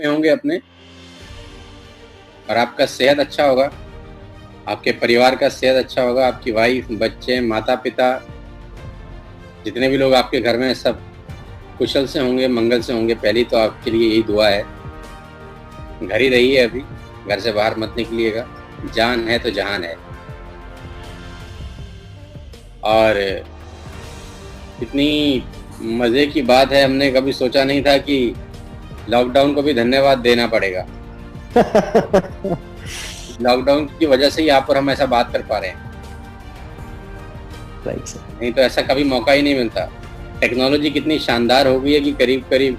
में होंगे अपने, और आपका सेहत अच्छा होगा, आपके परिवार का सेहत अच्छा होगा, आपकी वाइफ, बच्चे, माता पिता, जितने भी लोग आपके घर में सब कुशल से होंगे, मंगल से होंगे। पहली तो आपके लिए यही दुआ है। घर ही रहिए, अभी घर से बाहर मत निकलिएगा। जान है तो जहान है। और इतनी मज़े की बात है, हमने कभी सोचा नहीं था कि लॉकडाउन को भी धन्यवाद देना पड़ेगा। लॉकडाउन की वजह से ही आप और हम ऐसा बात कर पा रहे हैं। Right sir. नहीं तो ऐसा कभी मौका ही नहीं मिलता। टेक्नोलॉजी कितनी शानदार हो गई है कि करीब करीब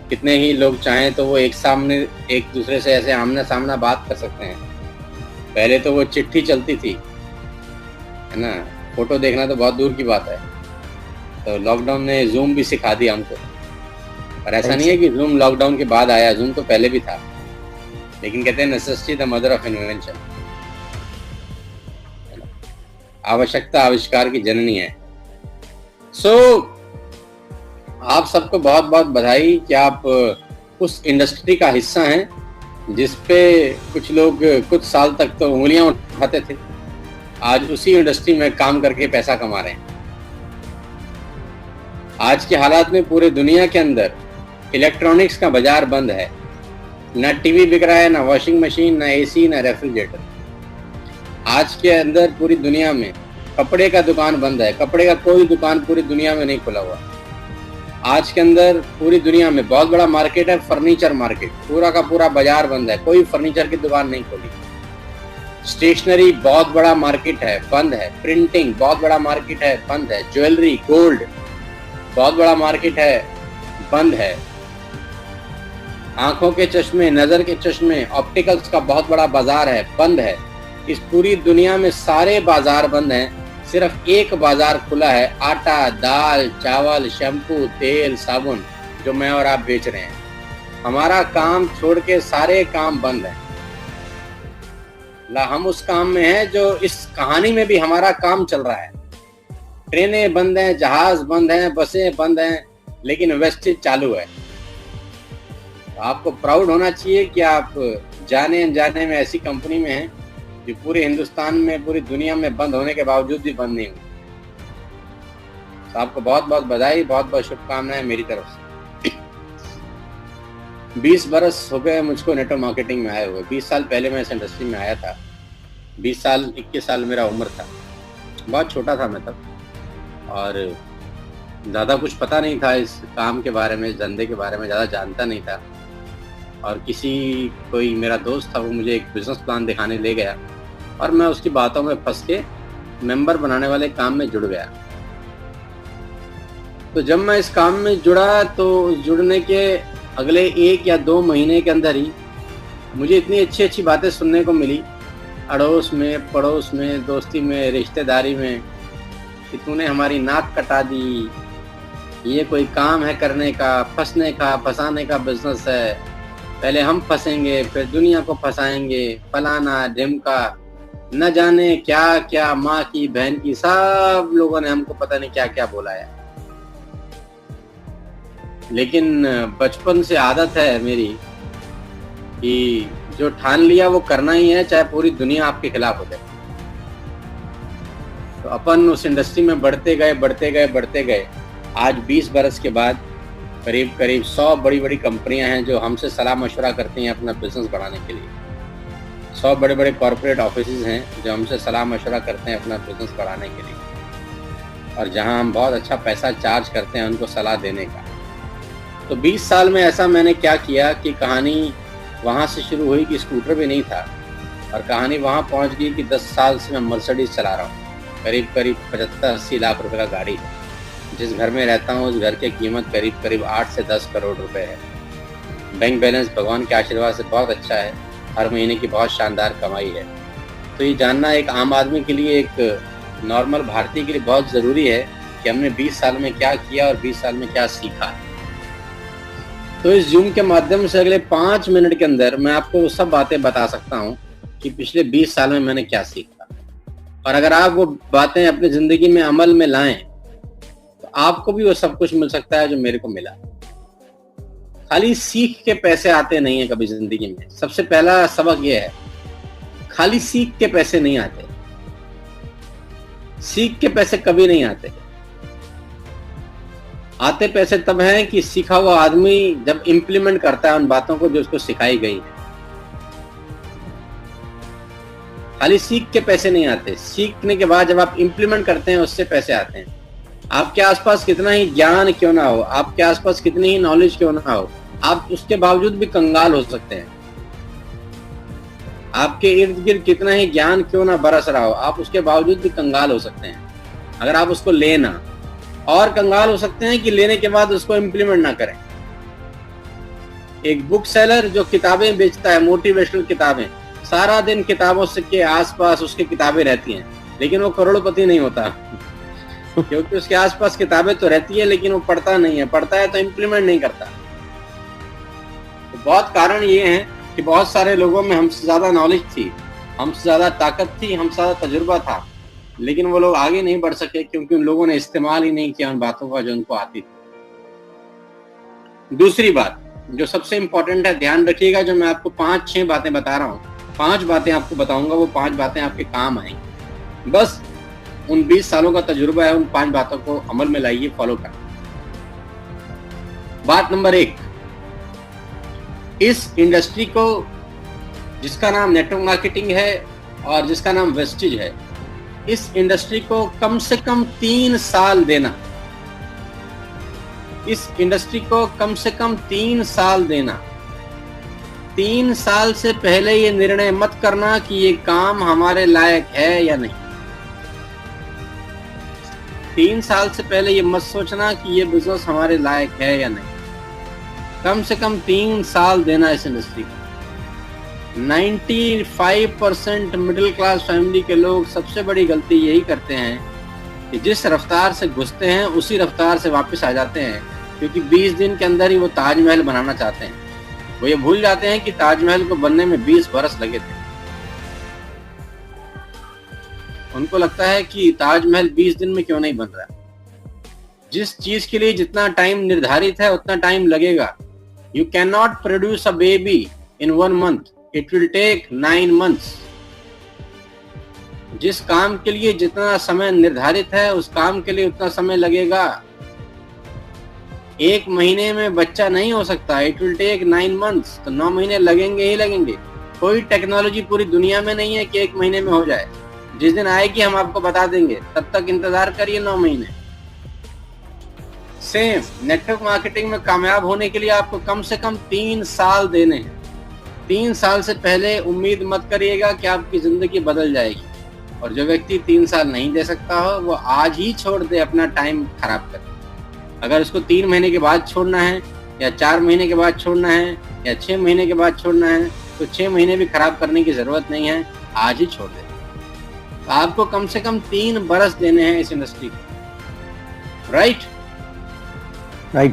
कितने ही लोग चाहें तो वो एक दूसरे से ऐसे आमना सामना बात कर सकते हैं। पहले तो वो चिट्ठी चलती थी, है ना, फोटो देखना तो बहुत दूर की बात है। तो लॉकडाउन ने जूम भी सिखा दिया हमको। और ऐसा नहीं है कि जूम लॉकडाउन के बाद आया, जूम तो पहले भी था, लेकिन कहते हैं necessity the mother of invention. आवश्यकता आविष्कार की जननी है। आप सबको बहुत बहुत बधाई कि आप उस इंडस्ट्री का हिस्सा हैं जिस पे कुछ लोग कुछ साल तक तो उंगलियां उठाते थे, आज उसी इंडस्ट्री में काम करके पैसा कमा रहे हैं। आज के हालात में पूरे दुनिया के अंदर इलेक्ट्रॉनिक्स का बाजार बंद है। ना टीवी बिक रहा है, ना वॉशिंग मशीन, ना एसी, ना रेफ्रिजरेटर। आज के अंदर पूरी दुनिया में कपड़े का दुकान बंद है। कपड़े का कोई दुकान पूरी दुनिया में नहीं खुला हुआ। आज के अंदर पूरी दुनिया में बहुत बड़ा मार्केट है, फर्नीचर मार्केट। पूरा का पूरा बाजार बंद है, कोई फर्नीचर की दुकान नहीं खोली। स्टेशनरी बहुत बड़ा मार्केट है, बंद है। प्रिंटिंग बहुत बड़ा मार्केट है, बंद है। ज्वेलरी, गोल्ड बहुत बड़ा मार्केट है, बंद है। आंखों के चश्मे, नजर के चश्मे, ऑप्टिकल्स का बहुत बड़ा बाजार है, बंद है। इस पूरी दुनिया में सारे बाजार बंद हैं। सिर्फ एक बाजार खुला है, आटा, दाल, चावल, शैम्पू, तेल, साबुन, जो मैं और आप बेच रहे हैं। हमारा काम छोड़ के सारे काम बंद हैं। हम उस काम में हैं जो इस कहानी में भी हमारा काम चल रहा है। ट्रेनें बंद हैं, जहाज बंद हैं, बसें बंद हैं, लेकिन वेस्टेज चालू है। तो आपको प्राउड होना चाहिए कि आप जाने अनजाने में ऐसी कंपनी में हैं जो पूरे हिंदुस्तान में, पूरी दुनिया में बंद होने के बावजूद भी बंद नहीं हुई। तो आपको बहुत बहुत बधाई, बहुत बहुत शुभकामनाएं मेरी तरफ से। 20 बरस हो गए मुझको नेटवर्क मार्केटिंग में आए हुए। 20 साल पहले मैं इस इंडस्ट्री में आया था। 21 साल मेरा उम्र था। बहुत छोटा था मैं तब, और ज़्यादा कुछ पता नहीं था इस काम के बारे में, धंधे के बारे में ज़्यादा जानता नहीं था। और कोई मेरा दोस्त था, वो मुझे एक बिजनेस प्लान दिखाने ले गया और मैं उसकी बातों में फंस के मेंबर बनाने वाले काम में जुड़ गया। तो जब मैं इस काम में जुड़ा तो जुड़ने के अगले 1 या 2 महीने के अंदर ही मुझे इतनी अच्छी अच्छी बातें सुनने को मिली, अड़ोस में, पड़ोस में, दोस्ती में, रिश्तेदारी में, कि तूने हमारी नाक कटा दी, ये कोई काम है करने का, फंसने का, फंसाने का बिजनेस है, पहले हम फंसेंगे फिर दुनिया को फंसाएंगे, फलाना ढिमका, न जाने क्या क्या, माँ की, बहन की, सब लोगों ने हमको पता नहीं क्या क्या बोला है। लेकिन बचपन से आदत है मेरी कि जो ठान लिया वो करना ही है, चाहे पूरी दुनिया आपके खिलाफ हो जाए। तो अपन उस इंडस्ट्री में बढ़ते गए। आज 20 बरस के बाद करीब 100 बड़ी बड़ी कंपनियां हैं जो हमसे सलाह मशवरा करती हैं अपना बिजनेस बढ़ाने के लिए। 100 बड़े बड़े कॉर्पोरेट ऑफिसेज हैं जो हमसे सलाह मशवरा करते हैं अपना बिजनेस बढ़ाने के लिए, और जहां हम बहुत अच्छा पैसा चार्ज करते हैं उनको सलाह देने का। तो 20 साल में ऐसा मैंने क्या किया कि कहानी वहाँ से शुरू हुई कि स्कूटर भी नहीं था, और कहानी वहाँ पहुँच गई कि 10 साल से मैं मर्सिडीज चला रहा हूँ। करीब 75-80 लाख रुपए का गाड़ी है। जिस घर में रहता हूँ उस घर की कीमत करीब 8 से 10 करोड़ रुपए है। बैंक बैलेंस भगवान के आशीर्वाद से बहुत अच्छा है। हर महीने की बहुत शानदार कमाई है। तो ये जानना एक आम आदमी के लिए, एक नॉर्मल भारतीय के लिए बहुत ज़रूरी है कि हमने 20 साल में क्या किया और 20 साल में क्या सीखा। तो इस जूम के माध्यम से अगले 5 मिनट के अंदर मैं आपको वो सब बातें बता सकता हूँ कि पिछले 20 साल में मैंने क्या सीखा। और अगर आप वो बातें अपनी ज़िंदगी में अमल में लाएं तो आपको भी वो सब कुछ मिल सकता है जो मेरे को मिला। खाली सीख के पैसे आते नहीं है कभी जिंदगी में। सबसे पहला सबक ये है, खाली सीख के पैसे नहीं आते, सीख के पैसे कभी नहीं आते। आते पैसे तब हैं कि सीखा हुआ आदमी जब इंप्लीमेंट करता है उन बातों को जो उसको सिखाई गई है। खाली सीख के पैसे नहीं आते, सीखने के बाद जब आप इंप्लीमेंट करते हैं उससे पैसे आते हैं। आपके आसपास कितना ही ज्ञान क्यों ना हो, आपके आसपास कितनी ही नॉलेज क्यों ना हो, आप उसके बावजूद भी कंगाल हो सकते हैं। आपके इर्द गिर्द कितना ही ज्ञान क्यों ना बरस रहा हो, आप उसके बावजूद भी कंगाल हो सकते हैं अगर आप उसको लेना, और कंगाल हो सकते हैं कि लेने के बाद उसको इम्प्लीमेंट ना करें। एक बुक सेलर जो किताबें बेचता है, मोटिवेशनल किताबें, सारा दिन किताबों से के आसपास उसकी किताबें रहती हैं, लेकिन वो करोड़पति नहीं होता क्योंकि उसके आसपास किताबें तो रहती है लेकिन वो पढ़ता नहीं है, पढ़ता है तो इम्प्लीमेंट नहीं करता। तो बहुत कारण ये हैं कि बहुत सारे लोगों में हमसे ज्यादा नॉलेज थी, हमसे ज्यादा ताकत थी, हमसे ज्यादा तजुर्बा था, लेकिन वो लोग आगे नहीं बढ़ सके क्योंकि उन लोगों ने इस्तेमाल ही नहीं किया उन बातों का जो उनको आती थी। दूसरी बात जो सबसे इंपॉर्टेंट है, ध्यान रखिएगा, जो मैं आपको 5-6 बातें बता रहा हूँ, 5 बातें आपको बताऊंगा, वो 5 बातें आपके काम आएंगी। बस उन 20 सालों का तजुर्बा है, उन 5 बातों को अमल में लाइए, फॉलो करें। बात नंबर 1, इस इंडस्ट्री को जिसका नाम नेटवर्क मार्केटिंग है और जिसका नाम वेस्टिज है, इस इंडस्ट्री को कम से कम 3 साल देना, इस इंडस्ट्री को कम से कम 3 साल देना। 3 साल से पहले ये निर्णय मत करना कि ये काम हमारे लायक है या नहीं। 3 साल से पहले ये मत सोचना कि ये बिजनेस हमारे लायक है या नहीं। कम से कम 3 साल देना इस इंडस्ट्री को। 95% मिडिल क्लास फैमिली के लोग सबसे बड़ी गलती यही करते हैं कि जिस रफ्तार से घुसते हैं उसी रफ्तार से वापस आ जाते हैं, क्योंकि 20 दिन के अंदर ही वो ताजमहल बनाना चाहते हैं। वो ये भूल जाते हैं कि ताजमहल को बनने में 20 बरस लगे थे। उनको लगता है कि ताजमहल 20 दिन में क्यों नहीं बन रहा। जिस चीज के लिए जितना टाइम निर्धारित है उतना टाइम लगेगा। You can not produce a baby in 1 month, it will take 9 months। जिस काम के लिए जितना समय निर्धारित है उस काम के लिए उतना समय लगेगा। 1 महीने में बच्चा नहीं हो सकता, इट विल टेक 9 months, तो 9 महीने लगेंगे ही लगेंगे। कोई टेक्नोलॉजी पूरी दुनिया में नहीं है कि 1 महीने में हो जाए। जिस दिन आएगी हम आपको बता देंगे, तब तक इंतजार करिए 9 महीने। सेम नेटवर्क मार्केटिंग में कामयाब होने के लिए आपको कम से कम 3 साल देने हैं। 3 साल से पहले उम्मीद मत करिएगा कि आपकी जिंदगी बदल जाएगी। और जो व्यक्ति 3 साल नहीं दे सकता हो वो आज ही छोड़ दे, अपना टाइम खराब कर। अगर उसको 3 महीने के बाद छोड़ना है या 4 महीने के बाद छोड़ना है या 6 महीने के बाद छोड़ना है, तो 6 महीने भी खराब करने की जरूरत नहीं है, आज ही छोड़ दे। तो आपको कम से कम 3 बरस देने हैं इस इंडस्ट्री को। Right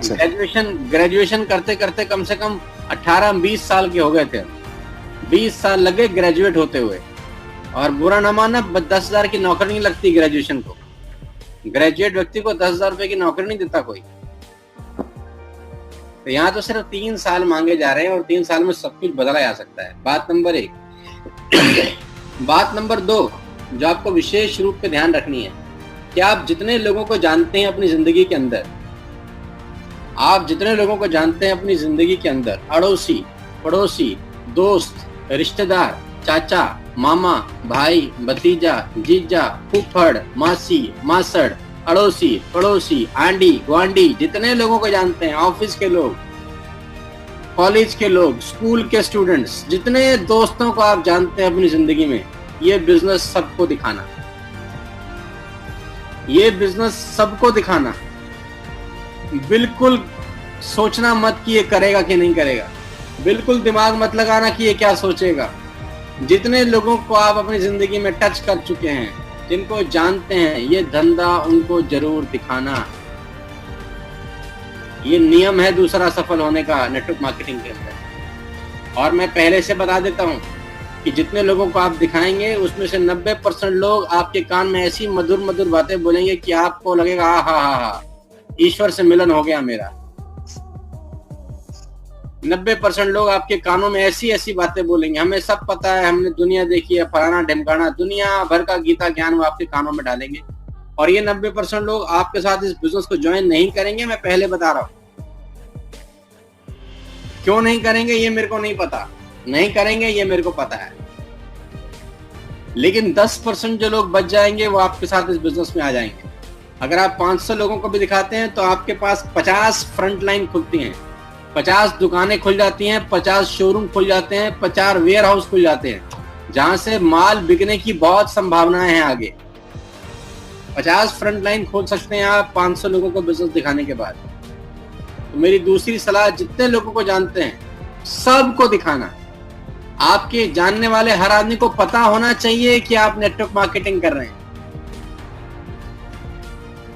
sir. ग्रेजुएशन करते करते कम से कम 18-20 साल के हो गए थे। 20 साल लगे ग्रेजुएट होते हुए। और बुरा न माना, 10,000 की नौकरी नहीं लगती ग्रेजुएशन को। ग्रेजुएट व्यक्ति को 10,000 रुपए की नौकरी नहीं देता कोई। तो यहाँ तो सिर्फ 3 साल मांगे जा रहे हैं और 3 साल में सब कुछ बदला जा सकता है। बात नंबर 1। बात नंबर 2 जो आपको विशेष रूप पे ध्यान रखनी है कि आप जितने लोगों को जानते हैं अपनी जिंदगी के अंदर, आप जितने लोगों को जानते हैं अपनी जिंदगी के अंदर, अड़ोसी, पड़ोसी, दोस्त, रिश्तेदार, चाचा, मामा, भाई, भतीजा, जीजा, फूफड़, मासी, मासड़, अड़ोसी, पड़ोसी, आंटी, गुआंटी, जितने लोगों को जानते हैं, ऑफिस के लोग, कॉलेज के लोग, स्कूल के स्टूडेंट्स, जितने दोस्तों को आप जानते हैं अपनी जिंदगी में, ये बिजनेस सबको दिखाना। ये बिजनेस सबको दिखाना। बिल्कुल सोचना मत कि ये करेगा कि नहीं करेगा। बिल्कुल दिमाग मत लगाना कि ये क्या सोचेगा। जितने लोगों को आप अपनी जिंदगी में टच कर चुके हैं, जिनको जानते हैं, ये धंधा उनको जरूर दिखाना। ये नियम है दूसरा सफल होने का नेटवर्क मार्केटिंग के अंदर। और मैं पहले से बता देता हूं कि जितने लोगों को आप दिखाएंगे उसमें से 90% लोग आपके कान में ऐसी मधुर मधुर बातें बोलेंगे कि आपको लगेगा हा, ईश्वर से मिलन हो गया मेरा। 90% लोग आपके कानों में ऐसी ऐसी बातें बोलेंगे, हमें सब पता है, हमने दुनिया देखी है, फलाना ढिमकाना, दुनिया भर का गीता ज्ञान वो आपके कानों में डालेंगे। और ये 90% लोग आपके साथ इस बिजनेस को ज्वाइन नहीं करेंगे, मैं पहले बता रहा हूं। क्यों नहीं करेंगे ये मेरे को नहीं पता, नहीं करेंगे ये मेरे को पता है, लेकिन 10% जो लोग बच जाएंगे वो आपके साथ इस बिजनेस में आ जाएंगे। अगर आप 500 लोगों को भी दिखाते हैं तो आपके पास 50 फ्रंट लाइन खुलती हैं, 50 दुकानें खुल जाती हैं, 50 शोरूम खुल जाते हैं, 50 वेयर हाउस खुल जाते हैं, जहां से माल बिकने की बहुत संभावनाएं हैं आगे। 50 फ्रंट लाइन खोल सकते हैं आप 500 लोगों को बिजनेस दिखाने के बाद। तो मेरी दूसरी सलाह, जितने लोगों को जानते हैं सबको दिखाना। आपके जानने वाले हर आदमी को पता होना चाहिए कि आप नेटवर्क मार्केटिंग कर रहे हैं।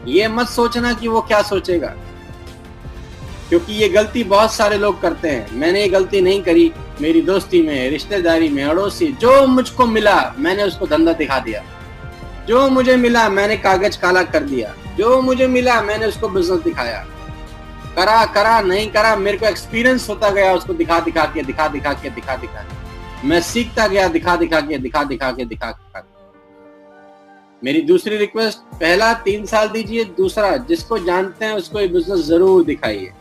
ये मत सोचना कि वो क्या सोचेगा, क्योंकि ये गलती बहुत सारे लोग करते हैं। मैंने ये गलती नहीं करी, मेरी दोस्ती में, रिश्तेदारी में, अड़ोसी, जो मुझको मिला मैंने उसको धंधा दिखा दिया, जो मुझे मिला मैंने कागज काला कर दिया, जो मुझे मिला मैंने उसको बिजनेस दिखाया। करा नहीं करा, मेरे को एक्सपीरियंस होता गया, उसको दिखा दिखा के मैं सीखता गया, दिखा के। मेरी दूसरी रिक्वेस्ट, पहला 3 साल दीजिए, दूसरा जिसको जानते हैं उसको ये बिजनेस जरूर दिखाइए।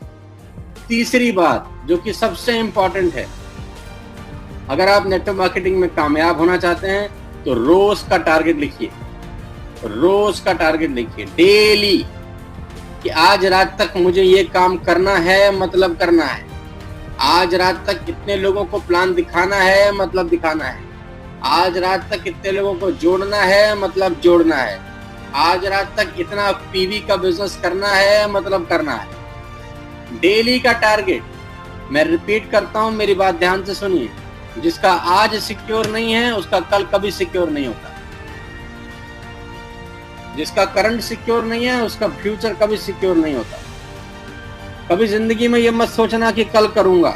तीसरी बात जो कि सबसे इंपॉर्टेंट है, अगर आप नेटवर्क मार्केटिंग में कामयाब होना चाहते हैं तो रोज का टारगेट लिखिए, रोज का टारगेट लिखिए डेली, कि आज रात तक मुझे ये काम करना है, मतलब करना है। आज रात तक कितने लोगों को प्लान दिखाना है, मतलब दिखाना है। आज रात तक कितने लोगों को जोड़ना है, मतलब जोड़ना है। आज रात तक इतना पीवी का बिजनेस करना है, मतलब करना है। डेली का टारगेट। मैं रिपीट करता हूं, मेरी बात ध्यान से सुनिए, जिसका आज सिक्योर नहीं है उसका कल कभी सिक्योर नहीं होता। जिसका करंट सिक्योर नहीं है उसका फ्यूचर कभी सिक्योर नहीं होता। कभी जिंदगी में ये मत सोचना कि कल करूंगा,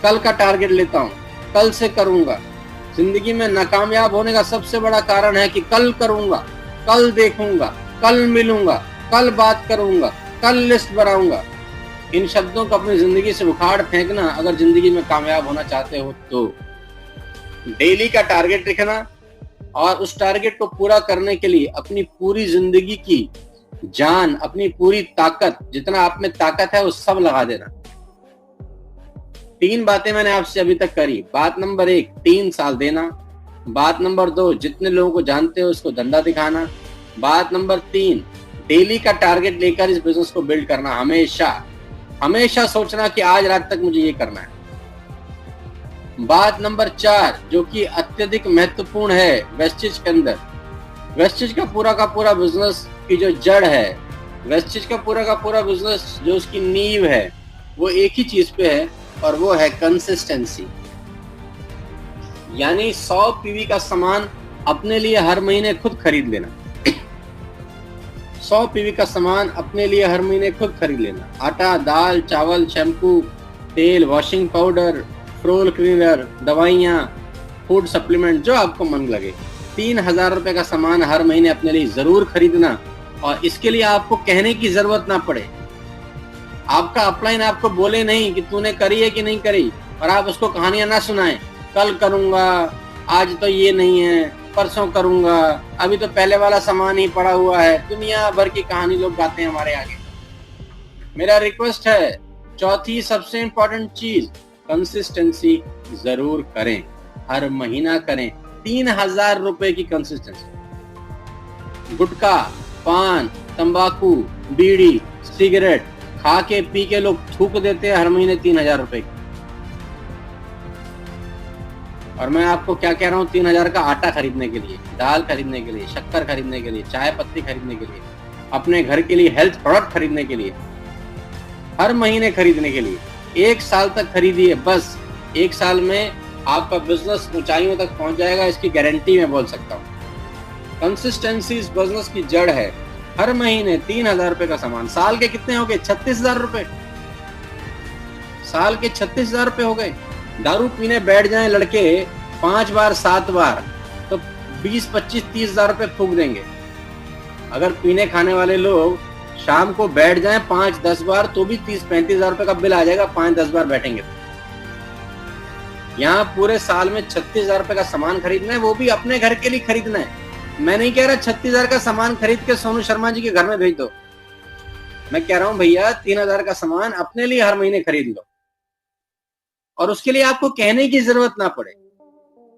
कल का टारगेट लेता हूं, कल से करूंगा। जिंदगी में नाकामयाब होने का सबसे बड़ा कारण है कि कल करूंगा, कल देखूंगा, कल मिलूंगा, कल बात करूंगा, कल लिस्ट बनाऊंगा। इन शब्दों को अपनी जिंदगी से उखाड़ फेंकना अगर जिंदगी में कामयाब होना चाहते हो तो। डेली का टारगेट लिखना और उस टारगेट को पूरा करने के लिए अपनी पूरी जिंदगी की जान, अपनी पूरी ताकत, जितना आप में ताकत है वो सब लगा देना। 3 बातें मैंने आपसे अभी तक करी। बात नंबर 1, 3 साल देना। बात नंबर 2, जितने लोगों को जानते हो उसको धंधा दिखाना। बात नंबर 3, डेली का टारगेट लेकर इस बिजनेस को बिल्ड करना। हमेशा सोचना कि आज रात तक मुझे ये करना है। बात नंबर 4, जो कि अत्यधिक महत्वपूर्ण है वेस्टेज के अंदर, वेस्टेज का पूरा बिजनेस की जो जड़ है, वेस्टेज का पूरा बिजनेस जो उसकी नींव है, वो एक ही चीज पे है और वो है कंसिस्टेंसी। यानी 100 पीवी का सामान अपने लिए हर महीने खुद खरीद लेना। 100 पीवी का सामान अपने लिए हर महीने खुद खरीद लेना। आटा, दाल, चावल, शैम्पू, तेल, वॉशिंग पाउडर, फ्लोर क्लीनर, दवाइयाँ, फूड सप्लीमेंट, जो आपको मन लगे। 3000 रुपए का सामान हर महीने अपने लिए जरूर खरीदना, और इसके लिए आपको कहने की जरूरत ना पड़े। आपका अपलाइन आपको बोले नहीं कि तूने करी है कि नहीं करी, और आप उसको कहानियां ना सुनाएं, कल करूंगा, आज तो ये नहीं है, परसों करूंगा, अभी तो पहले वाला सामान ही पड़ा हुआ है। दुनिया भर की कहानी लोग गाते हैं हमारे आगे। मेरा रिक्वेस्ट है, चौथी सबसे इंपॉर्टेंट चीज, कंसिस्टेंसी जरूर करें, हर महीना करें। 3000 रुपए की कंसिस्टेंसी। गुटखा, पान, तंबाकू, बीड़ी, सिगरेट खा के पी के लोग थूक देते हैं हर महीने 3000 रुपए की। और मैं आपको क्या कह रहा हूँ, 3000 का आटा खरीदने के लिए, दाल खरीदने के लिए, शक्कर खरीदने के लिए, चाय पत्ती खरीदने के लिए, अपने घर के लिए हेल्थ प्रोडक्ट खरीदने के लिए, हर महीने खरीदने के लिए 1 साल तक खरीदिए। बस 1 साल में आपका बिजनेस ऊंचाइयों तक पहुंच जाएगा, इसकी गारंटी मैं बोल सकता हूँ। कंसिस्टेंसी इस बिजनेस की जड़ है। हर महीने 3000 रुपए का सामान, साल के कितने हो गए? 36,000 रुपए। साल के 36,000 रुपए हो गए। दारू पीने बैठ जाएं लड़के 5 बार 7 बार तो 20, 25, 30,000 रुपए फूक देंगे। अगर पीने खाने वाले लोग शाम को बैठ जाएं 5-10 बार तो भी 30-35,000 रुपए का बिल आ जाएगा, 5-10 बार बैठेंगे। यहाँ पूरे साल में 36,000 रुपए का सामान खरीदना है, वो भी अपने घर के लिए खरीदना है। मैं नहीं कह रहा 36,000 का सामान खरीद के सोनू शर्मा जी के घर में भेज दो। मैं कह रहा हूं भैया 3,000 का सामान अपने लिए हर महीने खरीद लो, और उसके लिए आपको कहने की जरूरत ना पड़े।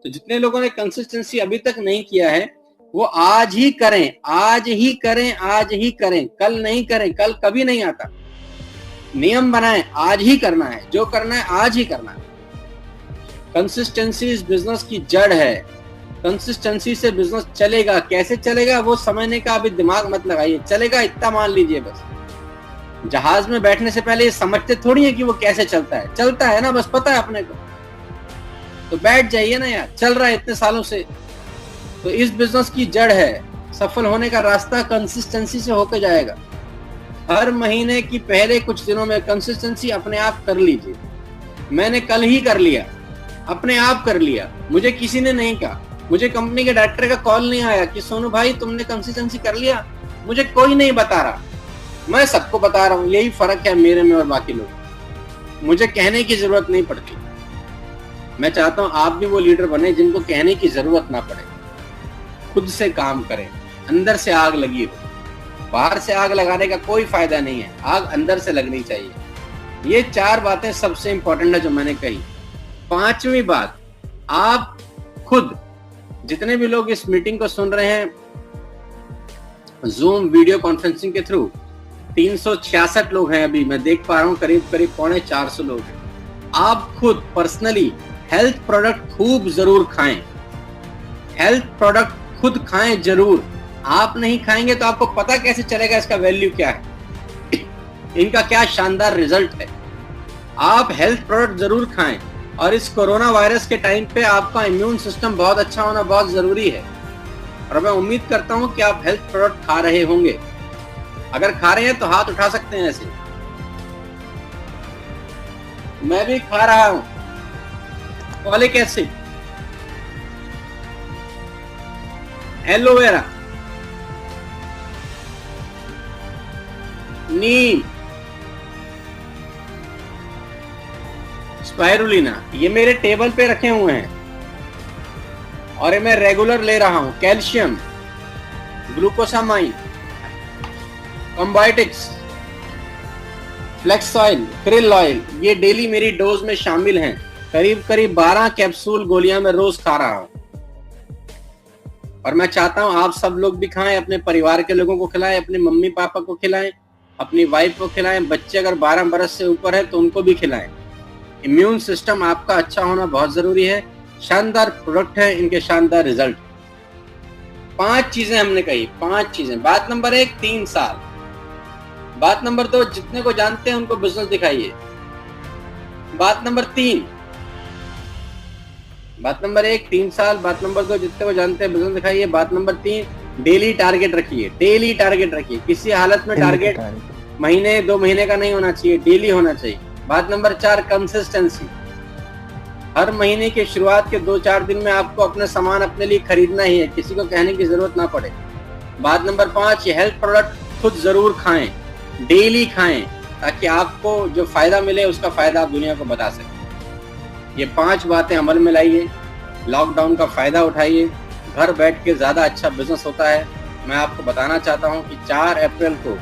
तो जितने लोगों ने कंसिस्टेंसी अभी तक नहीं किया है वो आज ही करें, आज ही करें, आज ही करें, कल नहीं करें, कल कभी नहीं आता। नियम बनाएं, आज ही करना है, जो करना है आज ही करना है। कंसिस्टेंसी इस बिजनेस की जड़ है। कंसिस्टेंसी से बिजनेस चलेगा, कैसे चलेगा वो समझने का अभी दिमाग मत लगाइए, चलेगा इतना मान लीजिए बस। जहाज में बैठने से पहले ये समझते थोड़ी है कि वो कैसे चलता है, चलता है ना, बस पता है अपने को, तो बैठ जाइए ना यार, चल रहा है इतने सालों से। तो इस बिजनेस की जड़ है, सफल होने का रास्ता कंसिस्टेंसी से होकर जाएगा। हर महीने की पहले कुछ दिनों में कंसिस्टेंसी अपने आप कर लीजिए। मैंने कल ही कर लिया, अपने आप कर लिया, मुझे किसी ने नहीं कहा, मुझे कंपनी के डायरेक्टर का कॉल नहीं आया कि सोनू भाई तुमने कंसिस्टेंसी कर लिया, मुझे कोई नहीं बता रहा, मैं सबको बता रहा हूँ। यही फर्क है मेरे में और बाकी लोग, मुझे कहने की जरूरत नहीं पड़ती। मैं चाहता हूं आप भी वो लीडर बने जिनको कहने की जरूरत ना पड़े, खुद से काम करें, अंदर से आग लगी हो। बाहर से आग लगाने का कोई फायदा नहीं है, आग अंदर से लगनी चाहिए। ये 4 बातें सबसे इंपॉर्टेंट है जो मैंने कही। 5वीं बात, आप खुद, जितने भी लोग इस मीटिंग को सुन रहे हैं जूम वीडियो कॉन्फ्रेंसिंग के थ्रू, 366 लोग हैं अभी, मैं देख पा रहा हूं, करीब करीब 450 लोग हैं। आप खुद पर्सनली हेल्थ प्रोडक्ट खूब जरूर खाएं, हेल्थ प्रोडक्ट खुद खाएं जरूर। आप नहीं खाएंगे तो आपको पता कैसे चलेगा इसका वैल्यू क्या है, इनका क्या शानदार रिजल्ट है। आप हेल्थ प्रोडक्ट जरूर खाएं, और इस कोरोना वायरस के टाइम पे आपका इम्यून सिस्टम बहुत अच्छा होना बहुत जरूरी है। और मैं उम्मीद करता हूं कि आप हेल्थ प्रोडक्ट खा रहे होंगे। अगर खा रहे हैं तो हाथ उठा सकते हैं ऐसे। मैं भी खा रहा हूं फॉलिक एसिड, एलोवेरा, नीम, स्पाइरुलिना, ये मेरे टेबल पे रखे हुए हैं और ये मैं रेगुलर ले रहा हूं। Calcium, glucosamine, combiotics, flex oil, krill oil, ये डेली मेरी डोज में शामिल हैं। करीब करीब 12 कैप्सूल गोलियां मैं रोज खा रहा हूं, और मैं चाहता हूं आप सब लोग भी खाएं, अपने परिवार के लोगों को खिलाएं, अपने मम्मी पापा को खिलाएं, अपनी वाइफ को खिलाएं, बच्चे अगर 12 बरस से ऊपर है तो उनको भी खिलाएं। इम्यून सिस्टम आपका अच्छा होना बहुत जरूरी है। शानदार प्रोडक्ट है, इनके शानदार रिजल्ट। 5 चीजें हमने कही, 5 चीजें। बात नंबर 1, 3 साल। बात नंबर 2, जितने को जानते हैं उनको बिजनेस दिखाइए। बात नंबर 3, बात नंबर 1, 3 साल। बात नंबर 2, जितने को जानते हैं बिजनेस दिखाइए। बात नंबर 3, डेली टारगेट रखिए, डेली टारगेट रखिए। किसी हालत में टारगेट महीने 2 महीने का नहीं होना चाहिए, डेली होना चाहिए। बात नंबर 4, कंसिस्टेंसी। हर महीने की शुरुआत के 2-4 दिन में आपको अपना सामान अपने लिए खरीदना ही है, किसी को कहने की जरूरत ना पड़े। बात नंबर 5, ये हेल्थ प्रोडक्ट खुद जरूर खाएं, डेली खाएं, ताकि आपको जो फायदा मिले उसका फायदा आप दुनिया को बता सकें। ये 5 बातें अमल में लाइए, लॉकडाउन का फायदा उठाइए, घर बैठ के ज्यादा अच्छा बिजनेस होता है। मैं आपको बताना चाहता हूं कि 4 अप्रैल को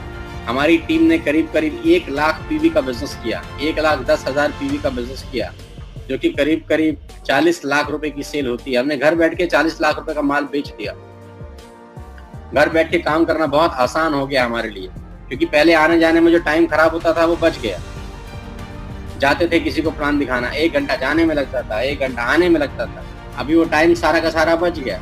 हमारी टीम ने करीब करीब 1 लाख पीवी का बिजनेस किया, 1,10,000 पीवी का बिजनेस किया, जो कि करीब करीब 40 लाख रुपए की सेल होती है। हमने घर बैठ के 40 लाख रुपए का माल बेच दिया। घर बैठ के काम करना बहुत आसान हो गया हमारे लिए, क्योंकि पहले आने जाने में जो टाइम खराब होता था वो बच गया। जाते थे किसी को प्लान दिखाना, 1 घंटा जाने में लगता था, 1 घंटा आने में लगता था। अभी वो टाइम सारा का सारा बच गया।